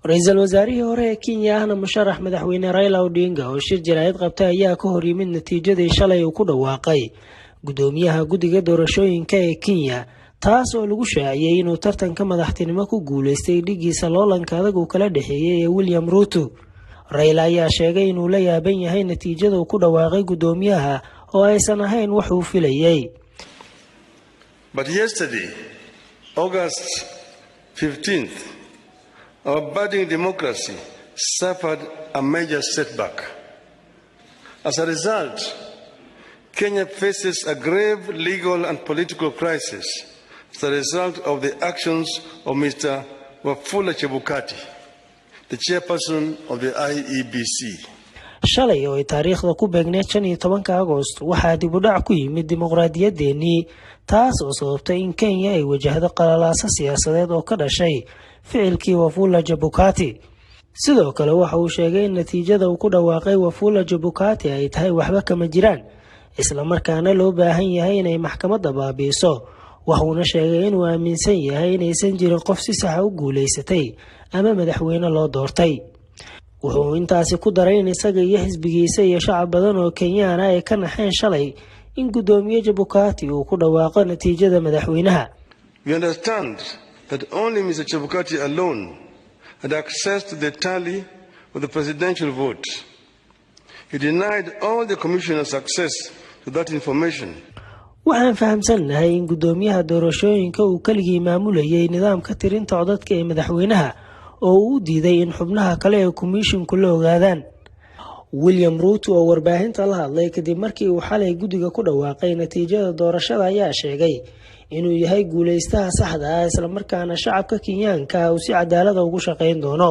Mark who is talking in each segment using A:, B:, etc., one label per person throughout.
A: ra'iisul wasaarihii hore ee Kenya ahna musharax madaxweyne Raila Odinga oo shir jaraa'id qabtay ayaa ka hor yimid natiijadii shalay uu ku dhawaaqay gudoomiyaha guddiga doorashooyinka ee Kenya taas oo lagu shaaciyay inuu tartanka madaxtinimo ku guuleystay dhigiisa loolanka adag uu kala dhaxeeyay William Ruto. Raila ayaa sheegay inuu la yaaban yahay natiijada uu ku dhawaaqay gudoomiyaha oo aysan ahayn wax uu filayay.
B: But yesterday, August 15th, our budding democracy suffered a major setback. As a result, Kenya faces a grave legal and political crisis as a result of the actions of Mr. Wafula Chebukati, the chairperson of the IEBC.
A: Shalay oo ay taariikhda ku beegneed 15 Agost waxaa dib u dhac ku yimid dimuqraadiyadeennii taas oo sababtay in Kenya ay wajahdo qalalaasa siyaasadeed oo ka dhashay ficilkii Wafula Chebukati. Sidoo kale waxa uu sheegay in natiijada uu ku dhawaaqay Wafula Chebukati ay tahay waxba kama jiraan isla markaana loo baahan yahay inay maxkamadda baabiiso. Wuxuuna sheegay inuu aaminsan yahay inaysan jirin qof si sax ah u guuleysatay ama madaxweyne loo doortay. wuxuu intaasi ku daray in isaga iyo xisbigiisa iyo shacab badan oo Kenyaan ay ka naxeen shalay in gudoomiye Chebukati uu ku dhawaaqo natiijada madaxweynaha.
B: We understand that only Mr. Chebukati alone had access to the tally of the presidential vote. He denied all the commissioners access to that information.
A: waxaan fahamsanahay in gudoomiyaha doorashooyinka uu kaligii maamulayay nidaamka tirinta codadka ee madaxweynaha oo uu diiday in xubnaha kale ee commissionku la ogaadaan. William Ruto oo warbaahinta la hadlay kadib markii uu xalay guddiga ku dhawaaqay natiijada doorashada ayaa sheegay inuu yahay guuleystaha saxda ah isla markaana shacabka Kenyaanka uu si cadaalad ah ugu shaqeyn doono.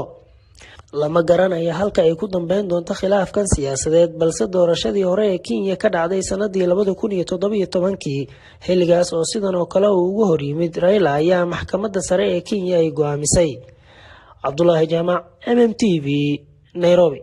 A: lama garanayo halka ay ku dambeyn doonto khilaafkan siyaasadeed balse doorashadii hore ee Kenya ka dhacday sanadii 2017 xilligaas oo sidan oo kale uu ugu hor yimid Raila ayaa maxkamadda sare ee Kenya ay go'aamisay. Abdullahi Jamac, MMTV, Nairobi.